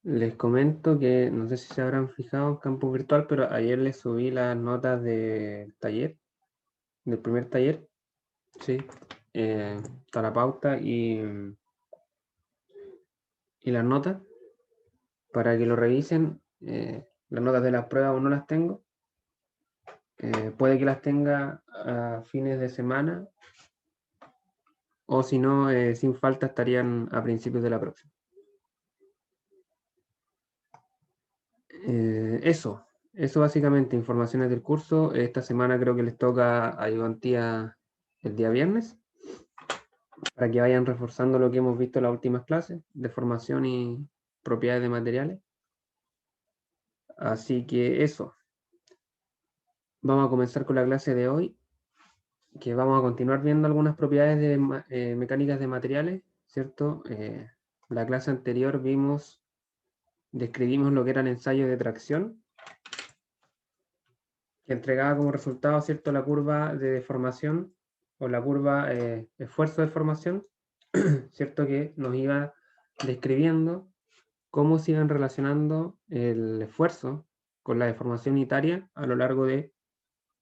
Les comento que no sé si se habrán fijado en campo virtual, pero ayer les subí las notas del taller, del primer taller, sí, está la pauta y las notas para que lo revisen. Las notas de las pruebas aún no las tengo. Puede que las tenga a fines de semana o si no, sin falta estarían a principios de la próxima. Eso básicamente, informaciones del curso. Esta semana creo que les toca ayudantía el día viernes, para que vayan reforzando lo que hemos visto en las últimas clases de formación y propiedades de materiales. Así que eso. Vamos a comenzar con la clase de hoy, que vamos a continuar viendo algunas propiedades de mecánicas de materiales, ¿cierto? La clase anterior describimos lo que era el ensayo de tracción, que entregaba como resultado, ¿cierto?, la curva de deformación o la curva esfuerzo de formación, ¿cierto?, que nos iba describiendo cómo se iban relacionando el esfuerzo con la deformación unitaria a lo largo de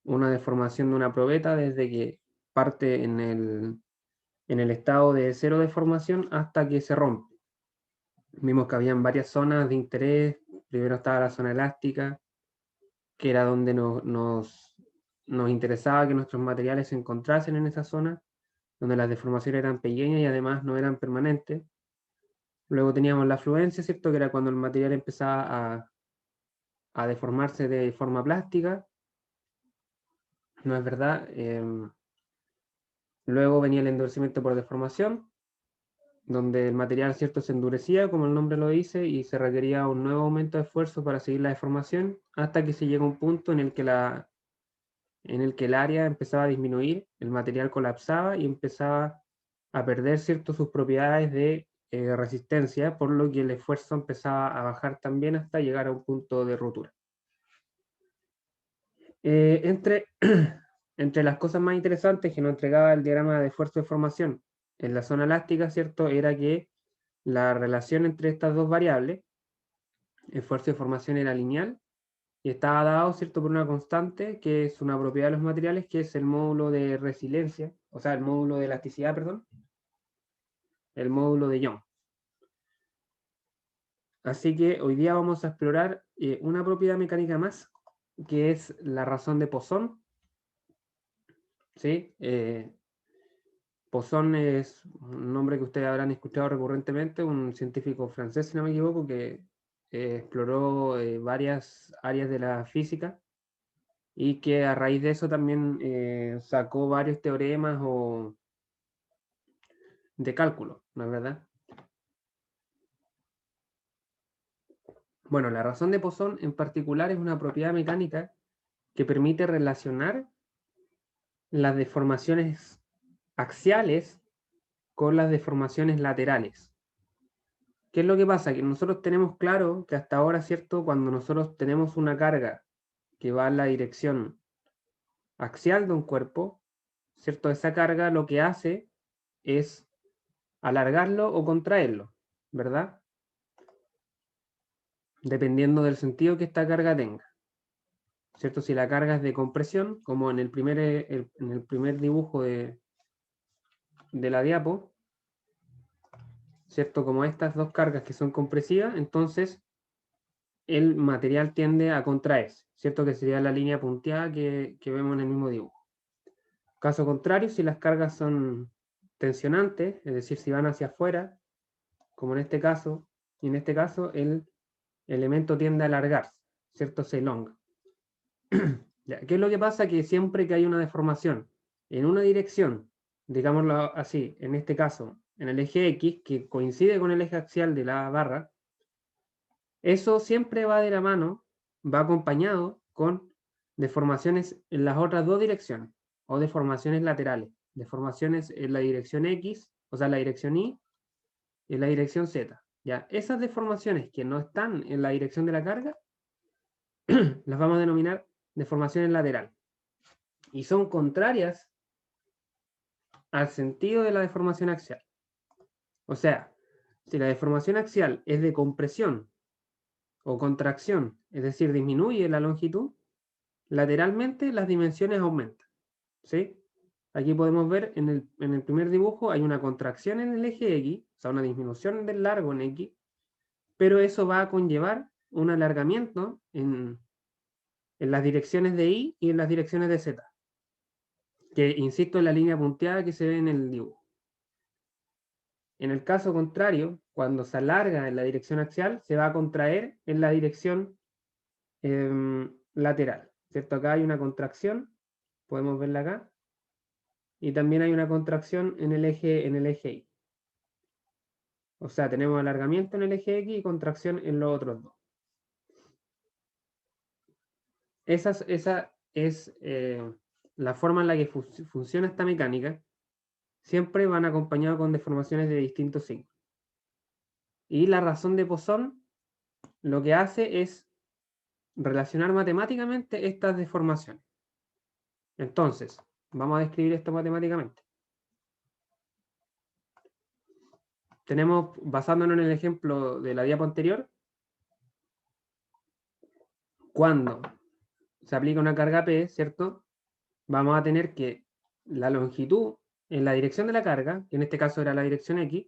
una deformación de una probeta, desde que parte en el estado de cero deformación hasta que se rompe. Vimos que habían varias zonas de interés. Primero estaba la zona elástica, que era donde nos interesaba que nuestros materiales se encontrasen en esa zona, donde las deformaciones eran pequeñas y además no eran permanentes. Luego teníamos la fluencia, ¿cierto?, que era cuando el material empezaba a deformarse de forma plástica. No es verdad. Luego venía el endurecimiento por deformación, donde el material, ¿cierto?, se endurecía, como el nombre lo dice, y se requería un nuevo aumento de esfuerzo para seguir la deformación, hasta que se llega a un punto en el que el área empezaba a disminuir, el material colapsaba y empezaba a perder, ¿cierto?, sus propiedades de resistencia, por lo que el esfuerzo empezaba a bajar también hasta llegar a un punto de rotura. Entre las cosas más interesantes que nos entregaba el diagrama de esfuerzo de formación en la zona elástica, ¿cierto?, era que la relación entre estas dos variables, esfuerzo de formación, era lineal y estaba dado, ¿cierto?, por una constante que es una propiedad de los materiales, que es el módulo de resiliencia, o sea, el módulo de elasticidad, perdón, el módulo de Young. Así que hoy día vamos a explorar una propiedad mecánica más, que es la razón de Poisson. ¿Sí? Poisson es un nombre que ustedes habrán escuchado recurrentemente, un científico francés, si no me equivoco, que exploró varias áreas de la física y que a raíz de eso también sacó varios teoremas de cálculo, ¿no es verdad? Bueno, la razón de Poisson en particular es una propiedad mecánica que permite relacionar las deformaciones axiales con las deformaciones laterales. ¿Qué es lo que pasa? Que nosotros tenemos claro que hasta ahora, ¿cierto?, cuando nosotros tenemos una carga que va en la dirección axial de un cuerpo, ¿cierto?, esa carga lo que hace es alargarlo o contraerlo, ¿verdad? Dependiendo del sentido que esta carga tenga, ¿cierto? Si la carga es de compresión, como en el primer dibujo de la diapo, ¿cierto?, como estas dos cargas que son compresivas, entonces el material tiende a contraerse, ¿cierto?, que sería la línea punteada que vemos en el mismo dibujo. Caso contrario, si las cargas son tensionantes, es decir, si van hacia afuera, como en este caso, y en este caso el elemento tiende a alargarse, ¿cierto?, se elonga. ¿Qué es lo que pasa? Que siempre que hay una deformación en una dirección, digámoslo así, en este caso, en el eje X, que coincide con el eje axial de la barra, eso siempre va de la mano, va acompañado con deformaciones en las otras dos direcciones, o deformaciones laterales, deformaciones en la dirección X, o sea, la dirección Y, y en la dirección Z. ¿Ya? Esas deformaciones que no están en la dirección de la carga, las vamos a denominar deformaciones laterales. Y son contrarias al sentido de la deformación axial. O sea, si la deformación axial es de compresión o contracción, es decir, disminuye la longitud, lateralmente las dimensiones aumentan, ¿sí? Aquí podemos ver en el primer dibujo hay una contracción en el eje X, o sea, una disminución del largo en X, pero eso va a conllevar un alargamiento en las direcciones de Y y en las direcciones de Z, que insisto en la línea punteada que se ve en el dibujo. En el caso contrario, cuando se alarga en la dirección axial, se va a contraer en la dirección lateral, ¿cierto? Acá hay una contracción, podemos verla acá, y también hay una contracción en el eje Y. O sea, tenemos alargamiento en el eje X y contracción en los otros dos. Esa es la forma en la que funciona esta mecánica. Siempre van acompañados con deformaciones de distintos signos. Y la razón de Poisson lo que hace es relacionar matemáticamente estas deformaciones. Entonces, vamos a describir esto matemáticamente. Tenemos, basándonos en el ejemplo de la diapo anterior, cuando se aplica una carga P, ¿cierto? Vamos a tener que la longitud en la dirección de la carga, que en este caso era la dirección X,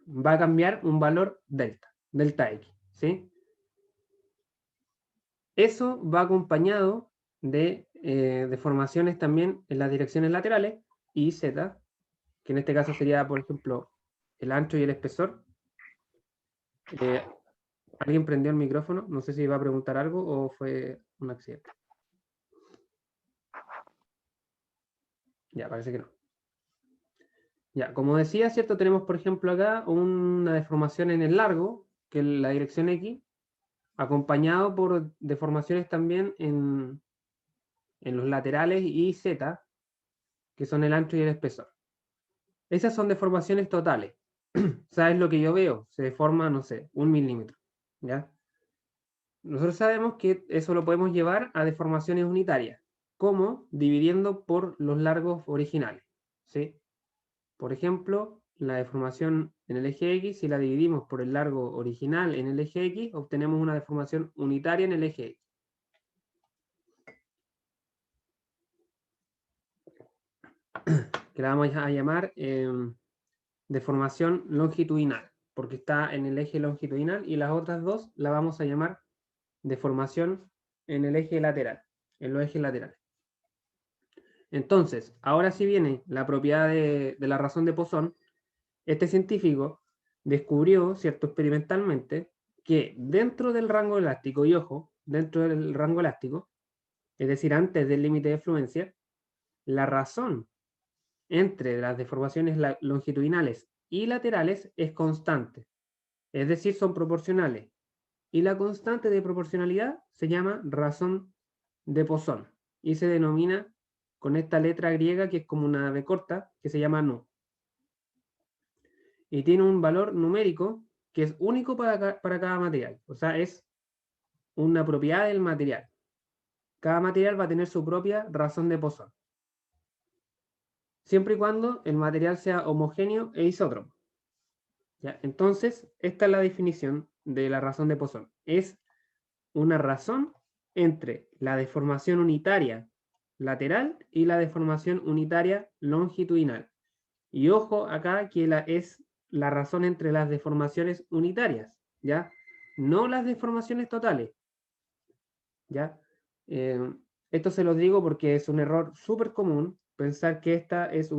va a cambiar un valor delta X, ¿sí? Eso va acompañado de deformaciones también en las direcciones laterales y Z, que en este caso sería, por ejemplo, el ancho y el espesor. ¿Alguien prendió el micrófono? No sé si iba a preguntar algo o fue un accidente. Ya, parece que no. Ya, como decía, ¿cierto? Tenemos, por ejemplo, acá una deformación en el largo, que es la dirección X, acompañado por deformaciones también en los laterales y Z, que son el ancho y el espesor. Esas son deformaciones totales. ¿Sabes lo que yo veo? Se deforma, no sé, 1 milímetro, ¿ya? Nosotros sabemos que eso lo podemos llevar a deformaciones unitarias. ¿Cómo? Dividiendo por los largos originales, ¿sí? Por ejemplo, la deformación en el eje X, si la dividimos por el largo original en el eje X, obtenemos una deformación unitaria en el eje X. Que la vamos a llamar deformación longitudinal, porque está en el eje longitudinal, y las otras dos la vamos a llamar deformación en el eje lateral, en los ejes laterales. Entonces, ahora sí viene la propiedad de la razón de Poisson. Este científico descubrió, ¿cierto?, experimentalmente, que dentro del rango elástico, y ojo, dentro del rango elástico, es decir, antes del límite de fluencia, la razón entre las deformaciones longitudinales y laterales es constante, es decir, son proporcionales. Y la constante de proporcionalidad se llama razón de Poisson y se denomina con esta letra griega que es como una B corta, que se llama nu. Y tiene un valor numérico que es único para cada material. O sea, es una propiedad del material. Cada material va a tener su propia razón de Poisson. Siempre y cuando el material sea homogéneo e isótropo. ¿Ya? Entonces, esta es la definición de la razón de Poisson. Es una razón entre la deformación unitaria lateral y la deformación unitaria longitudinal. Y ojo acá que es la razón entre las deformaciones unitarias, ¿ya? No las deformaciones totales, ¿ya? Esto se los digo porque es un error súper común pensar que esta es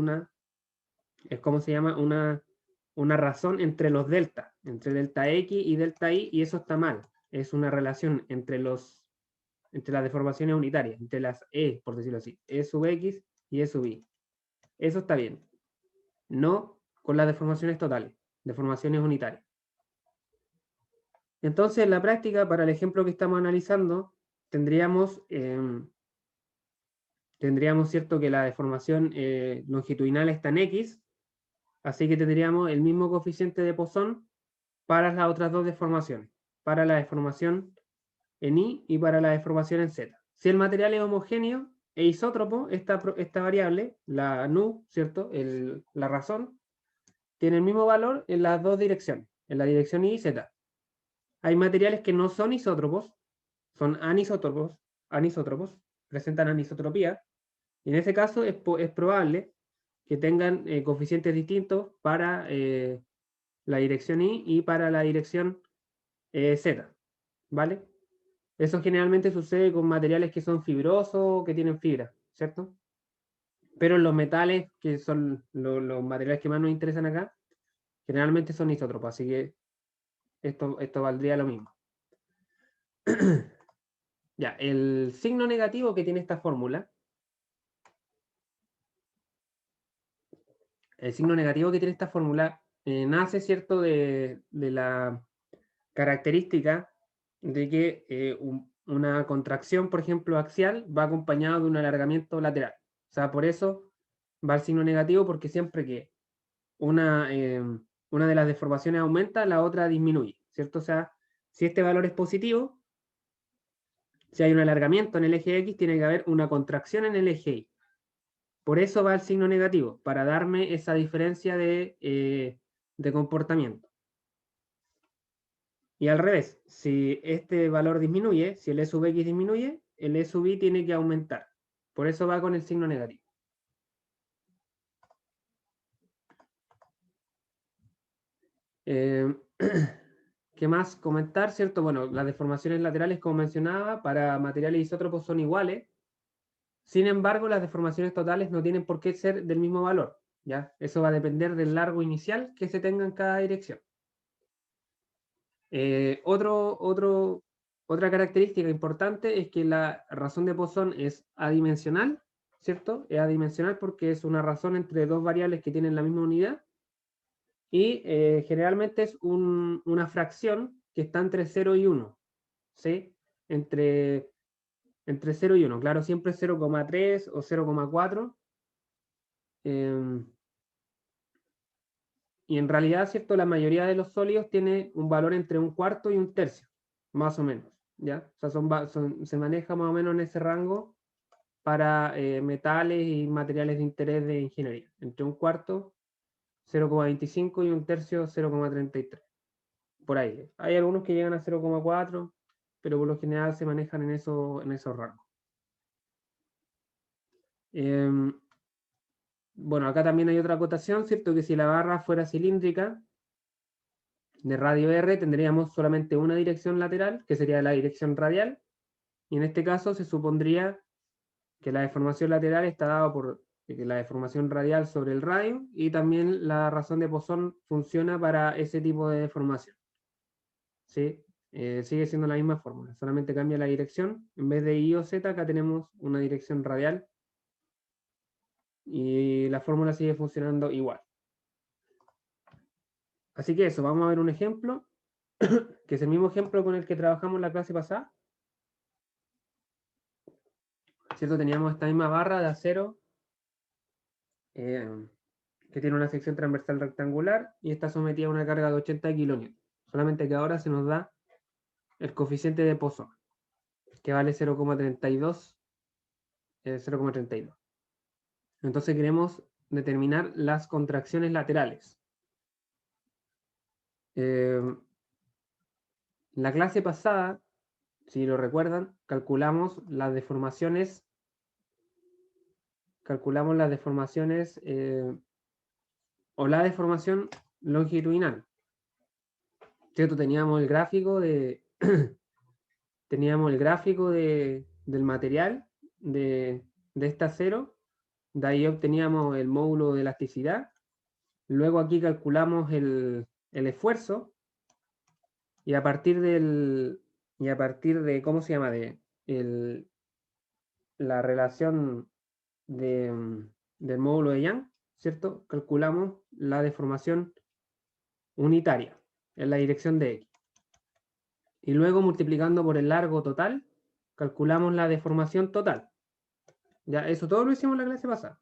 ¿cómo se llama? Una razón entre los delta, entre delta X y delta Y, y eso está mal. Es una relación entre las deformaciones unitarias, entre las E, por decirlo así, E sub X y E sub Y. Eso está bien. No con las deformaciones totales, deformaciones unitarias. Entonces, en la práctica, para el ejemplo que estamos analizando, tendríamos, cierto, que la deformación longitudinal está en X, así que tendríamos el mismo coeficiente de Poisson para las otras dos deformaciones, para la deformación en Y y para la deformación en Z. Si el material es homogéneo e isótropo, esta variable, la nu, ¿cierto? La razón, tiene el mismo valor en las dos direcciones, en la dirección Y y Z. Hay materiales que no son isótropos, son anisótropos, presentan anisotropía, y en ese caso es probable que tengan coeficientes distintos para la dirección Y y para la dirección Z, ¿vale? Eso generalmente sucede con materiales que son fibrosos, que tienen fibra, ¿cierto? Pero los metales, que son los materiales que más nos interesan acá, generalmente son isótropos, así que esto valdría lo mismo. Ya, el signo negativo que tiene esta fórmula, nace, ¿cierto?, de la característica de que una contracción, por ejemplo, axial, va acompañado de un alargamiento lateral. O sea, por eso va el signo negativo, porque siempre que una de las deformaciones aumenta, la otra disminuye, ¿cierto? O sea, si este valor es positivo, si hay un alargamiento en el eje X, tiene que haber una contracción en el eje Y. Por eso va el signo negativo, para darme esa diferencia de comportamiento. Y al revés, si este valor disminuye, si el E sub X disminuye, el E sub Y tiene que aumentar. Por eso va con el signo negativo. ¿Qué más comentar, cierto? Bueno, las deformaciones laterales, como mencionaba, para materiales isótropos son iguales. Sin embargo, las deformaciones totales no tienen por qué ser del mismo valor, ¿ya? Eso va a depender del largo inicial que se tenga en cada dirección. Otra característica importante es que la razón de Poisson es adimensional, ¿cierto? Es adimensional porque es una razón entre dos variables que tienen la misma unidad, y generalmente es una fracción que está entre 0 y 1, ¿sí? Entre 0 y 1, claro, siempre 0,3 o 0,4. Y en realidad, ¿cierto? La mayoría de los sólidos tiene un valor entre un cuarto y un tercio, más o menos, ¿ya? O sea, se maneja más o menos en ese rango para metales y materiales de interés de ingeniería. Entre un cuarto, 0,25, y un tercio, 0,33. Por ahí. Hay algunos que llegan a 0,4, pero por lo general se manejan en esos rangos. Bueno, acá también hay otra acotación, ¿cierto? Que si la barra fuera cilíndrica, de radio R, tendríamos solamente una dirección lateral, que sería la dirección radial, y en este caso se supondría que la deformación lateral está dada por la deformación radial sobre el radio, y también la razón de Poisson funciona para ese tipo de deformación. ¿Sí? Sigue siendo la misma fórmula, solamente cambia la dirección. En vez de I o Z, acá tenemos una dirección radial, y la fórmula sigue funcionando igual. Así que eso, vamos a ver un ejemplo, que es el mismo ejemplo con el que trabajamos la clase pasada. ¿Cierto? Teníamos esta misma barra de acero que tiene una sección transversal rectangular y está sometida a una carga de 80 kN. Solamente que ahora se nos da el coeficiente de Poisson, que vale 0,32. 0,32. Entonces queremos determinar las contracciones laterales. La clase pasada, si lo recuerdan, calculamos las deformaciones o la deformación longitudinal, ¿cierto? Teníamos el gráfico del material de este acero, de ahí obteníamos el módulo de elasticidad, luego aquí calculamos el esfuerzo, y a partir de, ¿cómo se llama? La relación del módulo de Young, ¿cierto? Calculamos la deformación unitaria en la dirección de X. Y luego, multiplicando por el largo total, calculamos la deformación total. Ya, eso todo lo hicimos en la clase pasada.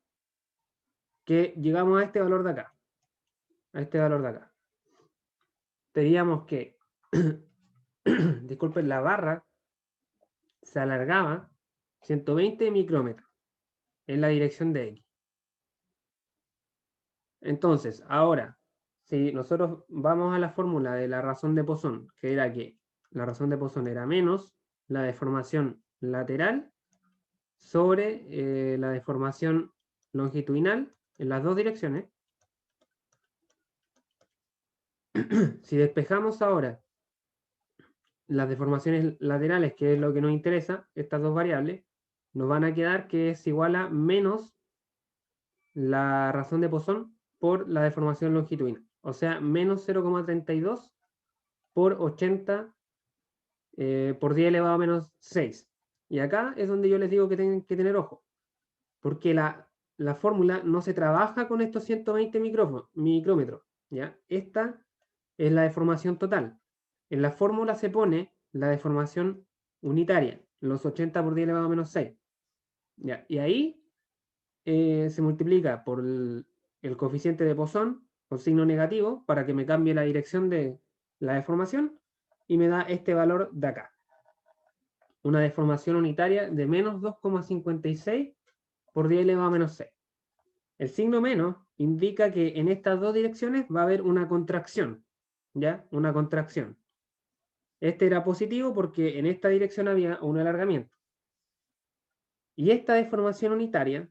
Que llegamos a este valor de acá. A este valor de acá. Teníamos que, disculpen, la barra se alargaba 120 micrómetros en la dirección de X. Entonces, ahora, si nosotros vamos a la fórmula de la razón de Poisson, que era que la razón de Poisson era menos la deformación lateral sobre la deformación longitudinal en las dos direcciones. Si despejamos ahora las deformaciones laterales, que es lo que nos interesa, estas dos variables, nos van a quedar que es igual a menos la razón de Poisson por la deformación longitudinal. O sea, menos 0,32 por 80 por 10 elevado a menos 6. Y acá es donde yo les digo que tienen que tener ojo, porque la fórmula no se trabaja con estos 120 micrómetros, ¿ya? Esta es la deformación total. En la fórmula se pone la deformación unitaria, los 80 por 10 elevado a menos 6. ¿Ya? Y ahí se multiplica por el coeficiente de Poisson con signo negativo para que me cambie la dirección de la deformación y me da este valor de acá. Una deformación unitaria de menos 2,56 por 10 elevado a menos 6. El signo menos indica que en estas dos direcciones va a haber una contracción, ¿ya? Una contracción. Este era positivo porque en esta dirección había un alargamiento. Y esta deformación unitaria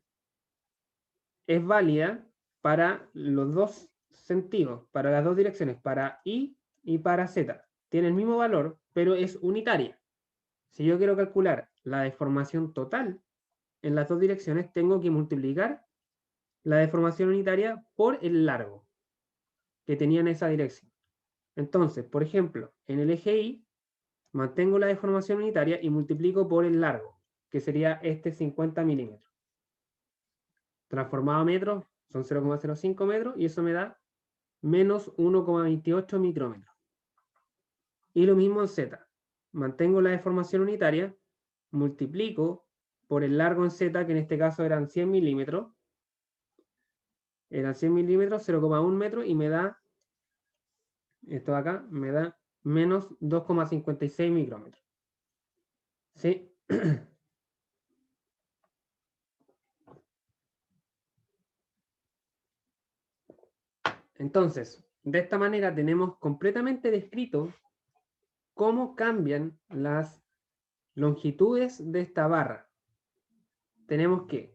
es válida para los dos sentidos, para las dos direcciones, para Y y para Z. Tiene el mismo valor, pero es unitaria. Si yo quiero calcular la deformación total en las dos direcciones, tengo que multiplicar la deformación unitaria por el largo que tenía en esa dirección. Entonces, por ejemplo, en el eje Y, mantengo la deformación unitaria y multiplico por el largo, que sería este 50 milímetros. Transformado a metros, son 0,05 metros, y eso me da menos 1,28 micrómetros. Y lo mismo en Z. Mantengo la deformación unitaria, multiplico por el largo en Z, que en este caso eran 100 milímetros. Eran 100 milímetros, 0,1 metro, y me da, esto de acá, me da menos 2,56 micrómetros. ¿Sí? Entonces, de esta manera tenemos completamente descrito cómo cambian las longitudes de esta barra. Tenemos que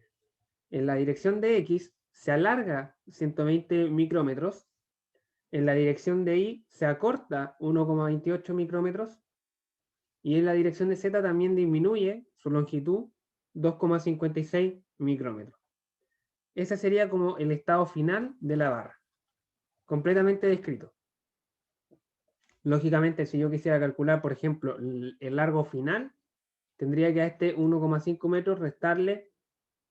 en la dirección de X se alarga 120 micrómetros, en la dirección de Y se acorta 1,28 micrómetros y en la dirección de Z también disminuye su longitud 2,56 micrómetros. Ese sería como el estado final de la barra, completamente descrito. Lógicamente, si yo quisiera calcular, por ejemplo, el largo final, tendría que a este 1,5 metros restarle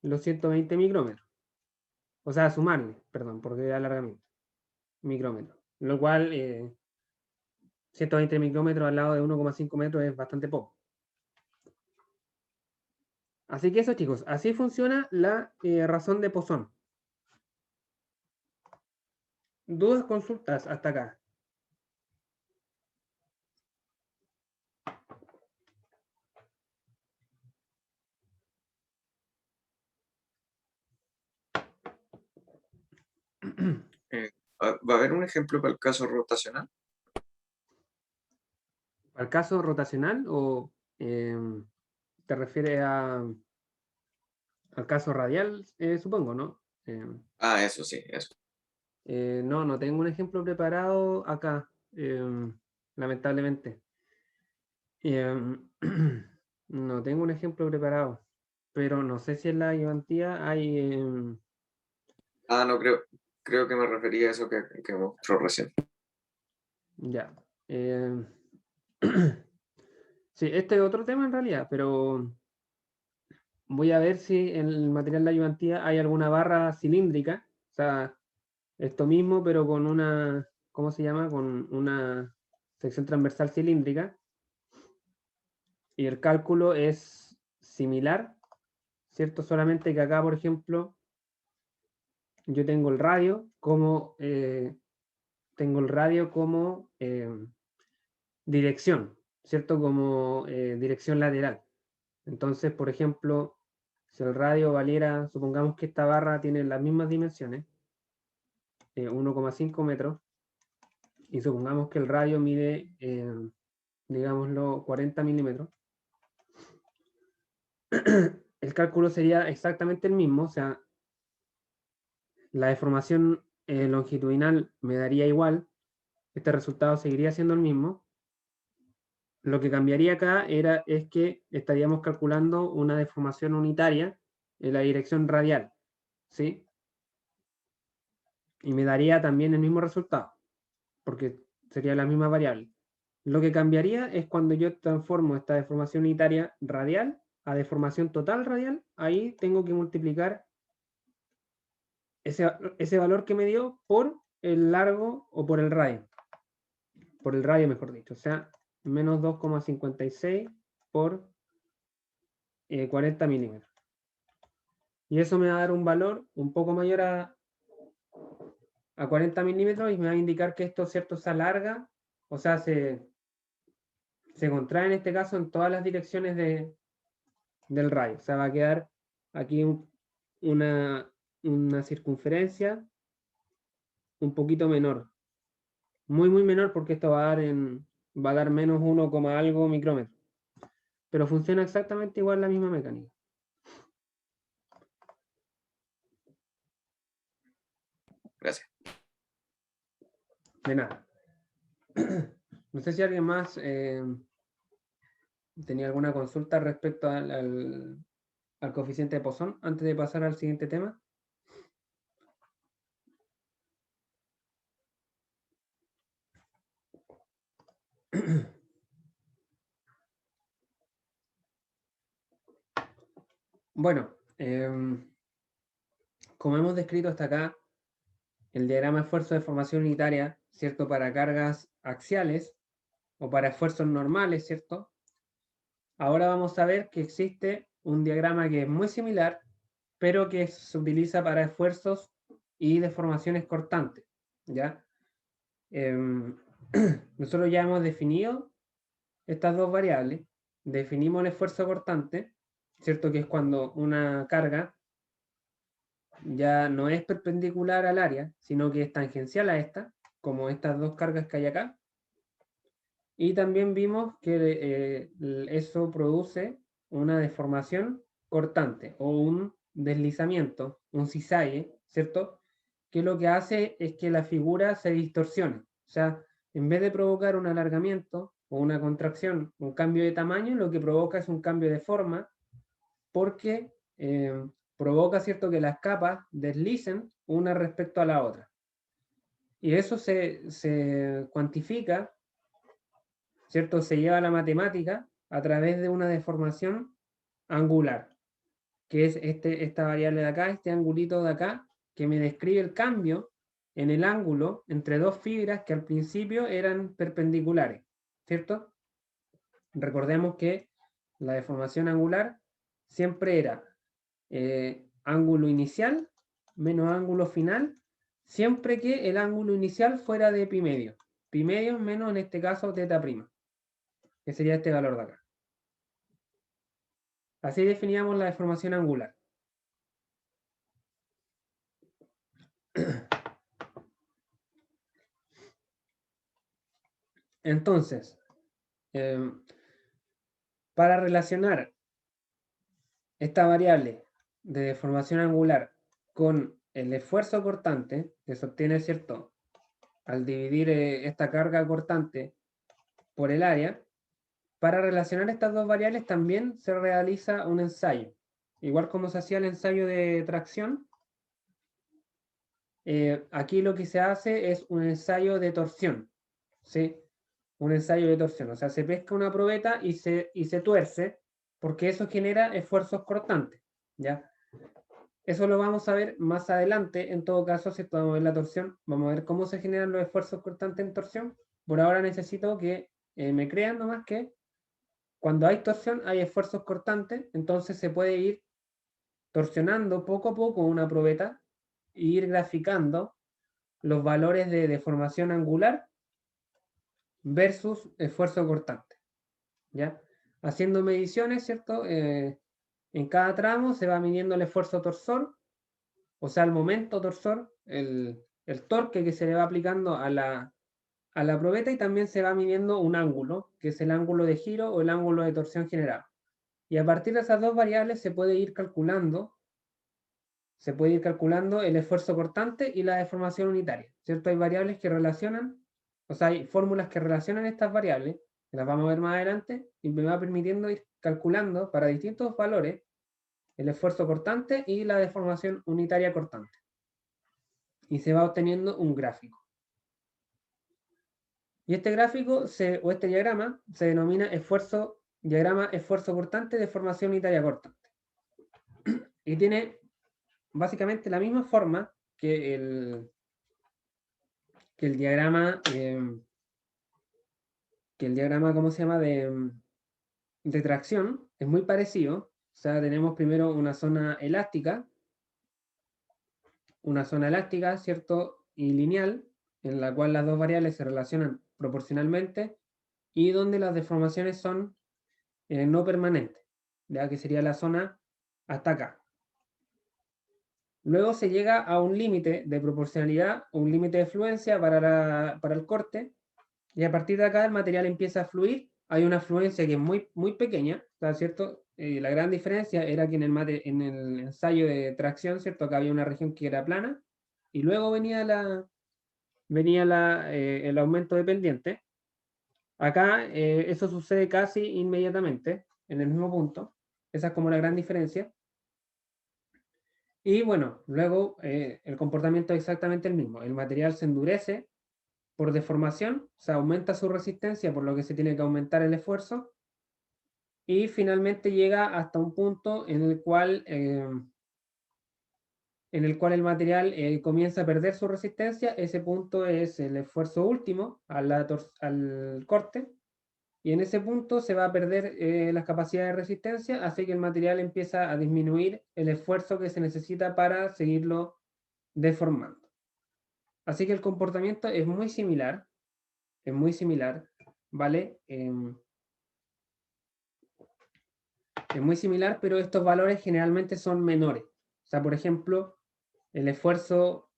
los 120 micrómetros. O sea, sumarle, perdón, porque es alargamiento, micrómetros. Lo cual, 120 micrómetros al lado de 1,5 metros es bastante poco. Así que eso, chicos, así funciona la razón de Poisson. ¿Dudas, consultas hasta acá? ¿Va a haber un ejemplo para el caso rotacional? ¿Al caso rotacional o te refieres al caso radial, supongo, ¿no? Eso sí, eso. No, no tengo un ejemplo preparado acá, lamentablemente. No tengo un ejemplo preparado, pero no sé si en la ayudantía hay... No, creo que me refería a eso que mostró recién. ya. Sí, este es otro tema en realidad, pero voy a ver si en el material de ayudantía hay alguna barra cilíndrica, o sea, esto mismo, pero con una, ¿cómo se llama? Con una sección transversal cilíndrica. Y el cálculo es similar, ¿cierto? Solamente que acá, por ejemplo, yo tengo el radio como, dirección, ¿cierto? Como dirección lateral. Entonces, por ejemplo, si el radio valiera, supongamos que esta barra tiene las mismas dimensiones, 1,5 metros, y supongamos que el radio mide, digámoslo, 40 milímetros, el cálculo sería exactamente el mismo, o sea, la deformación longitudinal me daría igual, este resultado seguiría siendo el mismo. Lo que cambiaría acá es que estaríamos calculando una deformación unitaria en la dirección radial, ¿sí? Y me daría también el mismo resultado, porque sería la misma variable. Lo que cambiaría es cuando yo transformo esta deformación unitaria radial a deformación total radial, ahí tengo que multiplicar ese valor que me dio por el largo o por el radio, mejor dicho, o sea, menos 2,56 por 40 milímetros. Y eso me va a dar un valor un poco mayor a 40 milímetros y me va a indicar que esto, ¿cierto?, se alarga, o sea, se contrae en este caso en todas las direcciones del radio. O sea, va a quedar aquí una circunferencia un poquito menor. Muy, muy menor porque esto va a dar menos 1, algo micrómetro. Pero funciona exactamente igual la misma mecánica. Gracias. De nada. No sé si alguien más tenía alguna consulta respecto al coeficiente de Poisson antes de pasar al siguiente tema. Bueno, como hemos descrito hasta acá, el diagrama de esfuerzo de formación unitaria, ¿cierto?, para cargas axiales o para esfuerzos normales, ¿cierto? Ahora vamos a ver que existe un diagrama que es muy similar, pero que se utiliza para esfuerzos y deformaciones cortantes, ¿ya? Nosotros ya hemos definido estas dos variables. Definimos el esfuerzo cortante, ¿cierto?, que es cuando una carga ya no es perpendicular al área, sino que es tangencial a esta, como estas dos cargas que hay acá. Y también vimos que eso produce una deformación cortante o un deslizamiento, un cizalle, ¿cierto? Que lo que hace es que la figura se distorsione. O sea, en vez de provocar un alargamiento o una contracción, un cambio de tamaño, lo que provoca es un cambio de forma porque provoca, ¿cierto?, que las capas deslicen una respecto a la otra. Y eso se cuantifica, ¿cierto? Se lleva a la matemática a través de una deformación angular, que es esta variable de acá, este angulito de acá, que me describe el cambio en el ángulo entre dos fibras que al principio eran perpendiculares, ¿cierto? Recordemos que la deformación angular siempre era ángulo inicial menos ángulo final, siempre que el ángulo inicial fuera de pi medio. Pi medio menos, en este caso, teta prima, que sería este valor de acá. Así definíamos la deformación angular. Entonces, para relacionar esta variable de deformación angular con el esfuerzo cortante, que se obtiene, ¿cierto?, al dividir esta carga cortante por el área, para relacionar estas dos variables también se realiza un ensayo. Igual como se hacía el ensayo de tracción, aquí lo que se hace es un ensayo de torsión, ¿sí? Un ensayo de torsión, o sea, se pesca una probeta y se tuerce, porque eso genera esfuerzos cortantes, ¿ya? Eso lo vamos a ver más adelante. En todo caso, si vamos a ver la torsión, vamos a ver cómo se generan los esfuerzos cortantes en torsión. Por ahora necesito que me crean nomás que cuando hay torsión hay esfuerzos cortantes, entonces se puede ir torsionando poco a poco una probeta e ir graficando los valores de deformación angular versus esfuerzo cortante, ¿ya? Haciendo mediciones, ¿cierto? En cada tramo se va midiendo el esfuerzo torsor, o sea, el momento torsor, el torque que se le va aplicando a a la probeta y también se va midiendo un ángulo, que es el ángulo de giro o el ángulo de torsión generado. Y a partir de esas dos variables se puede ir calculando el esfuerzo cortante y la deformación unitaria, ¿cierto? Hay variables que relacionan, o sea, hay fórmulas que relacionan estas variables, que las vamos a ver más adelante, y me va permitiendo ir calculando para distintos valores el esfuerzo cortante y la deformación unitaria cortante. Y se va obteniendo un gráfico. Y este gráfico, o este diagrama, se denomina diagrama esfuerzo cortante, deformación unitaria cortante. Y tiene básicamente la misma forma que el diagrama, ¿cómo se llama? De tracción. Es muy parecido. O sea, tenemos primero una zona elástica, ¿cierto? Y lineal, en la cual las dos variables se relacionan proporcionalmente y donde las deformaciones son no permanentes, ya que sería la zona hasta acá. Luego se llega a un límite de proporcionalidad, un límite de fluencia para el corte, y a partir de acá el material empieza a fluir. Hay una fluencia que es muy, muy pequeña, ¿cierto? La gran diferencia era que en el ensayo de tracción, ¿cierto? Acá había una región que era plana, y luego venía el aumento de pendiente. Acá eso sucede casi inmediatamente, en el mismo punto. Esa es como la gran diferencia. Y bueno, luego el comportamiento es exactamente el mismo. El material se endurece por deformación, o sea, aumenta su resistencia, por lo que se tiene que aumentar el esfuerzo. Y finalmente llega hasta un punto en el cual el material comienza a perder su resistencia. Ese punto es el esfuerzo último al corte. Y en ese punto se va a perder las capacidades de resistencia, así que el material empieza a disminuir el esfuerzo que se necesita para seguirlo deformando. Así que el comportamiento es muy similar, ¿vale? Es muy similar, pero estos valores generalmente son menores. O sea, por ejemplo, el esfuerzo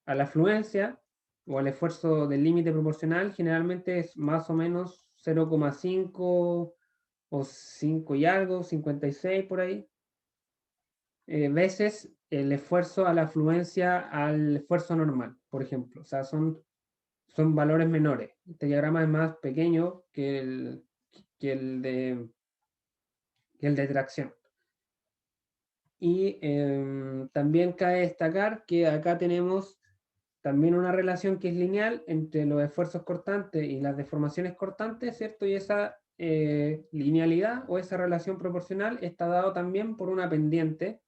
a la fluencia o el esfuerzo del límite proporcional generalmente es más o menos 0,5 o 5 y algo, 56 por ahí, veces el esfuerzo a la fluencia al esfuerzo normal, por ejemplo. O sea, son valores menores. Este diagrama es más pequeño que el de tracción. Y también cabe destacar que acá tenemos también una relación que es lineal entre los esfuerzos cortantes y las deformaciones cortantes, ¿cierto? Y esa linealidad o esa relación proporcional está dado también por una pendiente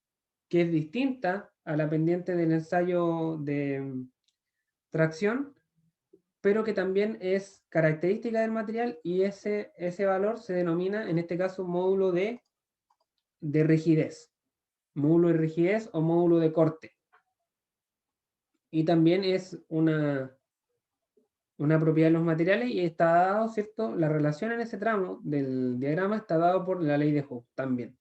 que es distinta a la pendiente del ensayo de tracción, pero que también es característica del material y ese valor se denomina, en este caso, módulo de rigidez. Módulo de rigidez o módulo de corte. Y también es una propiedad de los materiales y está dado, ¿cierto? La relación en ese tramo del diagrama está dado por la ley de Hooke también.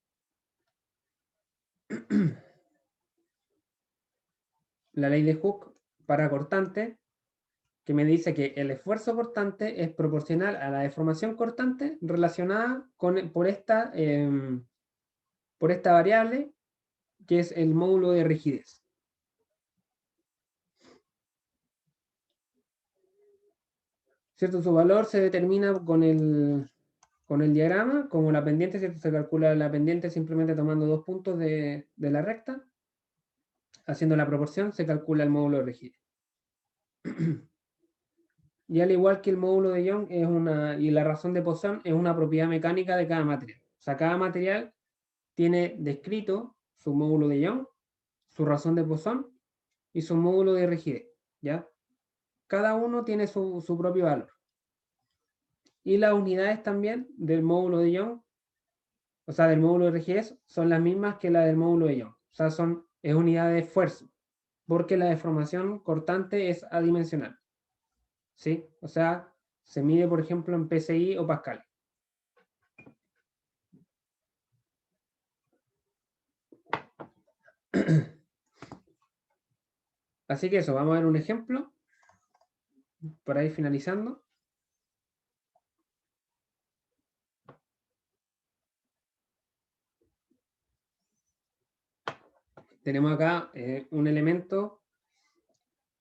La ley de Hooke para cortante, que me dice que el esfuerzo cortante es proporcional a la deformación cortante relacionada por esta variable que es el módulo de rigidez. ¿Cierto? Su valor se determina con el diagrama, como la pendiente, ¿cierto? Se calcula la pendiente simplemente tomando 2 puntos de la recta. Haciendo la proporción se calcula el módulo de rigidez. Y al igual que el módulo de Young y la razón de Poisson es una propiedad mecánica de cada material. O sea, cada material tiene descrito su módulo de Young, su razón de Poisson y su módulo de rigidez, ¿ya? Cada uno tiene su propio valor. Y las unidades también del módulo de Young, o sea, del módulo de rigidez, son las mismas que la del módulo de Young. O sea, es unidad de esfuerzo, porque la deformación cortante es adimensional. ¿Sí? O sea, se mide, por ejemplo, en PSI o Pascal. Así que eso, vamos a ver un ejemplo. para ir finalizando. Tenemos acá un elemento,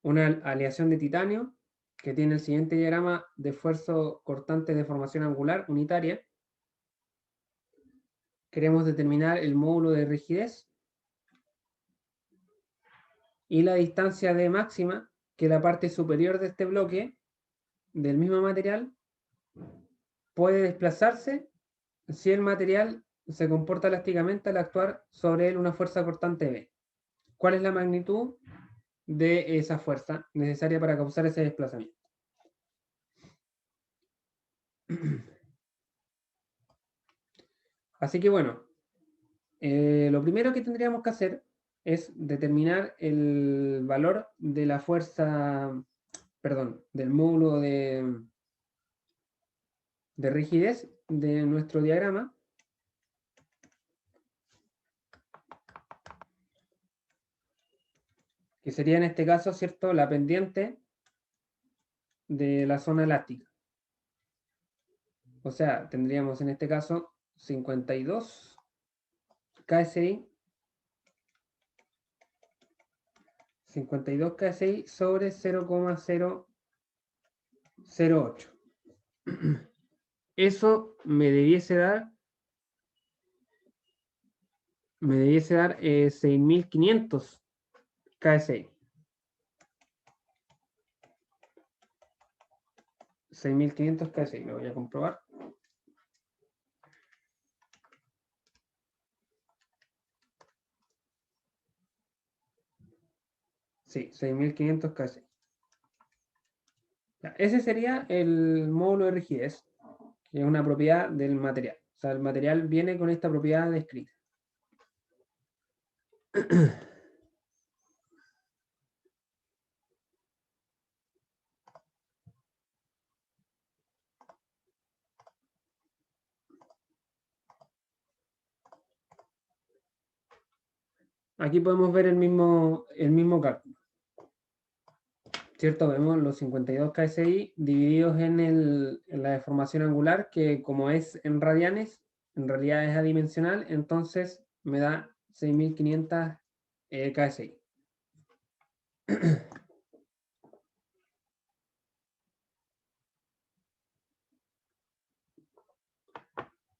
una aleación de titanio, que tiene el siguiente diagrama de esfuerzo cortante de formación angular unitaria. Queremos determinar el módulo de rigidez y la distancia de máxima, que la parte superior de este bloque del mismo material puede desplazarse si el material se comporta elásticamente al actuar sobre él una fuerza cortante B. ¿Cuál es la magnitud de esa fuerza necesaria para causar ese desplazamiento? Así que bueno, lo primero que tendríamos que hacer es determinar el valor de la fuerza, perdón, del módulo de rigidez de nuestro diagrama. Que sería en este caso, ¿cierto?, la pendiente de la zona elástica. O sea, tendríamos en este caso 52 KSI, 52 KSI sobre 0,008. Eso me debiese dar 6.500 KSI. 6.500 KSI, lo voy a comprobar. Sí, 6.500 KSI. Ese sería el módulo de rigidez, que es una propiedad del material. O sea, el material viene con esta propiedad descrita. Aquí podemos ver el mismo cálculo. ¿Cierto? Vemos los 52 KSI divididos en la deformación angular, que como es en radianes, en realidad es adimensional, entonces me da 6.500 KSI.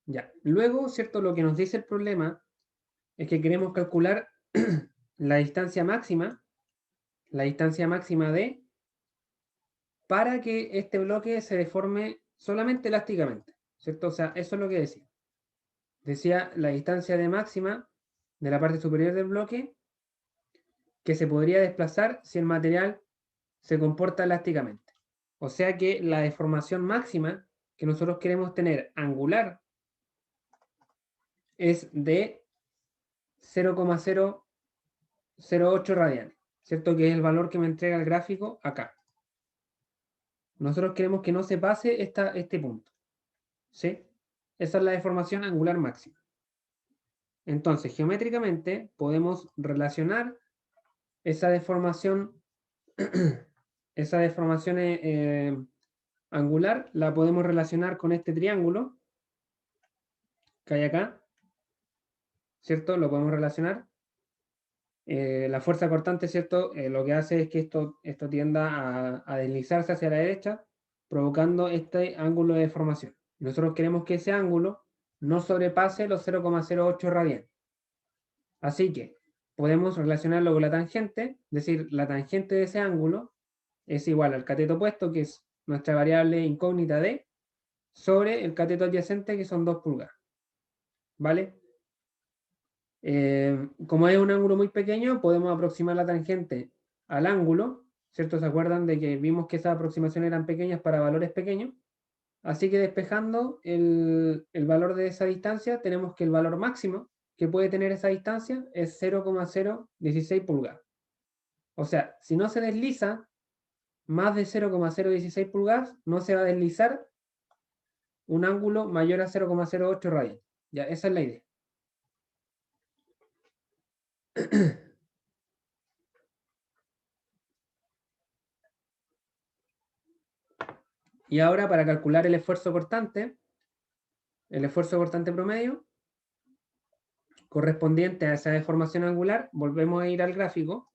Ya. Luego, ¿cierto? Lo que nos dice el problema es que queremos calcular la distancia máxima de, para que este bloque se deforme solamente elásticamente, ¿cierto? O sea, eso es lo que decía. Decía la distancia de máxima de la parte superior del bloque que se podría desplazar si el material se comporta elásticamente. O sea que la deformación máxima que nosotros queremos tener angular es de 0,008 radianes, ¿cierto? Que es el valor que me entrega el gráfico acá. Nosotros queremos que no se pase este punto, ¿sí? Esa es la deformación angular máxima. Entonces, geométricamente podemos relacionar esa deformación, esa deformación angular, la podemos relacionar con este triángulo que hay acá, ¿cierto? Lo podemos relacionar. La fuerza cortante, ¿cierto? Lo que hace es que esto tienda a deslizarse hacia la derecha, provocando este ángulo de deformación. Nosotros queremos que ese ángulo no sobrepase los 0,08 radianes. Así que podemos relacionarlo con la tangente, es decir, la tangente de ese ángulo es igual al cateto opuesto, que es nuestra variable incógnita d, sobre el cateto adyacente, que son 2 pulgadas. ¿Vale? Como es un ángulo muy pequeño, podemos aproximar la tangente al ángulo, ¿cierto? ¿Se acuerdan de que vimos que esas aproximaciones eran pequeñas para valores pequeños? Así que despejando el valor de esa distancia, tenemos que el valor máximo que puede tener esa distancia es 0,016 pulgadas. O sea, si no se desliza más de 0,016 pulgadas, no se va a deslizar un ángulo mayor a 0,08 radianes. Ya, esa es la idea. Y ahora para calcular el esfuerzo cortante promedio, correspondiente a esa deformación angular, volvemos a ir al gráfico.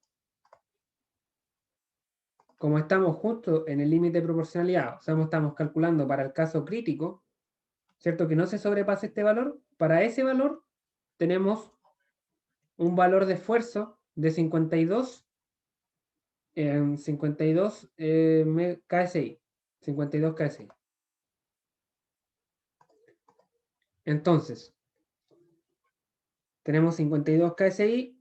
Como estamos justo en el límite de proporcionalidad, o sea, estamos calculando para el caso crítico, ¿cierto? Que no se sobrepase este valor, para ese valor tenemos un valor de esfuerzo de 52 KSI. 52 KSI. Entonces, tenemos 52 KSI,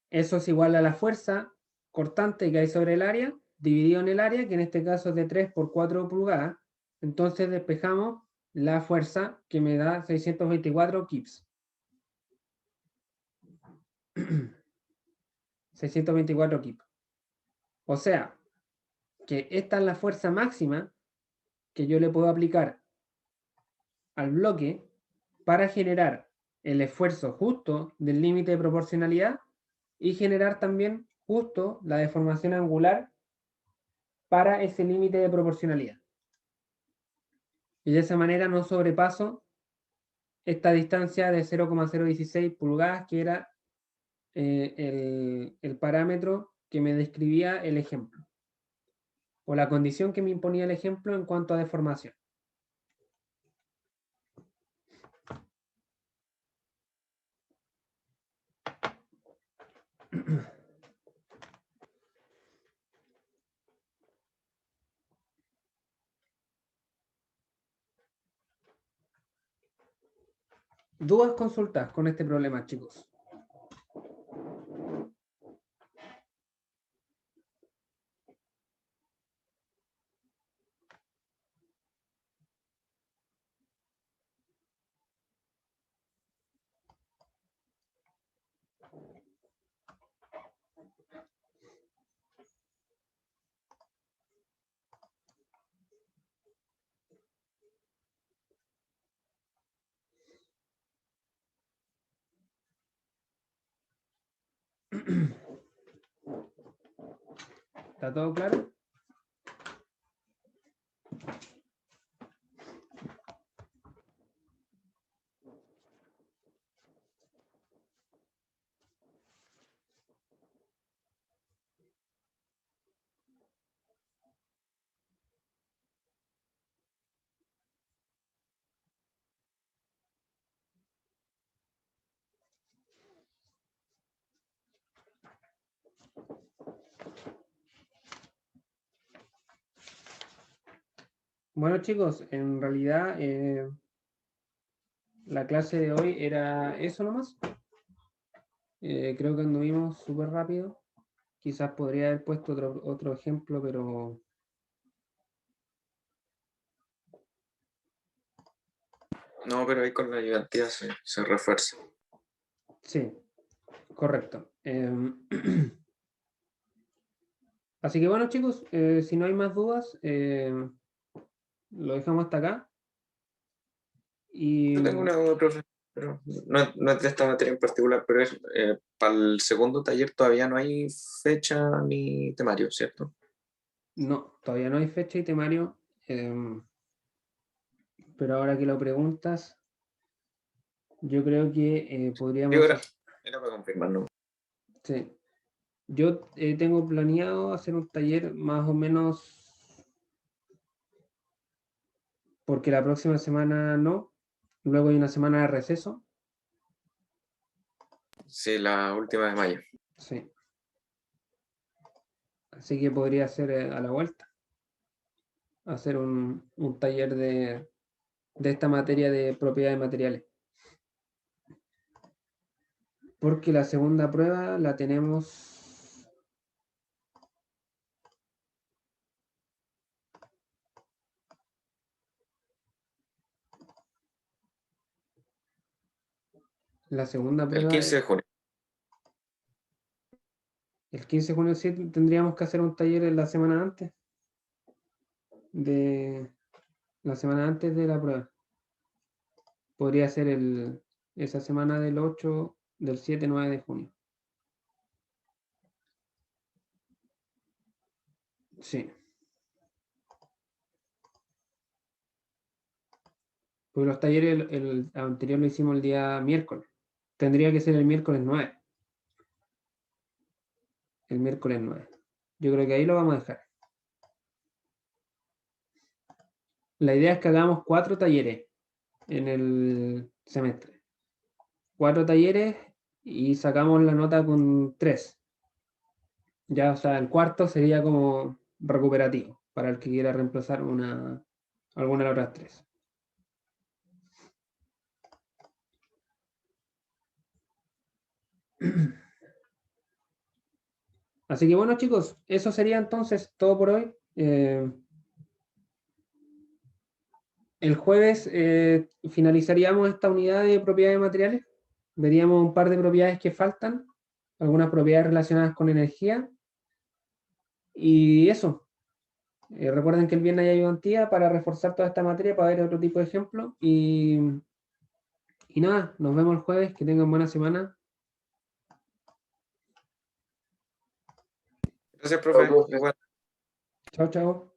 eso es igual a la fuerza cortante que hay sobre el área, dividido en el área, que en este caso es de 3 por 4 pulgadas. Entonces despejamos la fuerza que me da 624 kips. 624 kips. O sea, que esta es la fuerza máxima que yo le puedo aplicar al bloque para generar el esfuerzo justo del límite de proporcionalidad y generar también justo la deformación angular para ese límite de proporcionalidad. Y de esa manera no sobrepaso esta distancia de 0,016 pulgadas, que era el parámetro que me describía el ejemplo, o la condición que me imponía el ejemplo en cuanto a deformación. Dudas, consultas con este problema, chicos. ¿Está todo claro? Bueno, chicos, en realidad la clase de hoy era eso nomás. Creo que anduvimos súper rápido. Quizás podría haber puesto otro ejemplo, pero No, pero ahí con la ayudantía se refuerza. sí, correcto. Así que bueno, chicos, si no hay más dudas, lo dejamos hasta acá. Y Yo tengo una duda, profe, pero no es de esta materia en particular, pero es para el segundo taller todavía no hay fecha ni temario, ¿cierto? no, todavía no hay fecha y temario, pero ahora que lo preguntas, yo creo que Digo, podríamos... era para confirmar, ¿no? Sí. Yo tengo planeado hacer un taller más o menos, porque la próxima semana no, luego hay una semana de receso. Sí, la última de mayo. Sí. Así que podría ser a la vuelta, hacer un taller de esta materia de propiedades materiales. Porque la segunda prueba la tenemos... La segunda El prueba, 15 de junio. el 15 de junio sí tendríamos que hacer un taller en la semana antes de la prueba. Podría ser esa semana del 8, del 7, 9 de junio. Sí. Porque los talleres, el anterior lo hicimos el día miércoles. Tendría que ser el miércoles 9. El miércoles 9. Yo creo que ahí lo vamos a dejar. La idea es que hagamos 4 talleres en el semestre. 4 talleres y sacamos la nota con 3. Ya, o sea, el cuarto sería como recuperativo para el que quiera reemplazar alguna de las otras 3. Así que bueno, chicos, eso sería entonces todo por hoy. El jueves finalizaríamos esta unidad de propiedades materiales. Veríamos un par de propiedades que faltan, algunas propiedades relacionadas con energía. Y eso. Recuerden que el viernes hay ayudantía para reforzar toda esta materia, para ver otro tipo de ejemplo. Y nada, nos vemos el jueves. Que tengan buena semana. Gracias, profe. Igual. Chao, chao.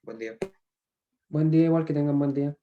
Buen día. Buen día, igual que tengan buen día.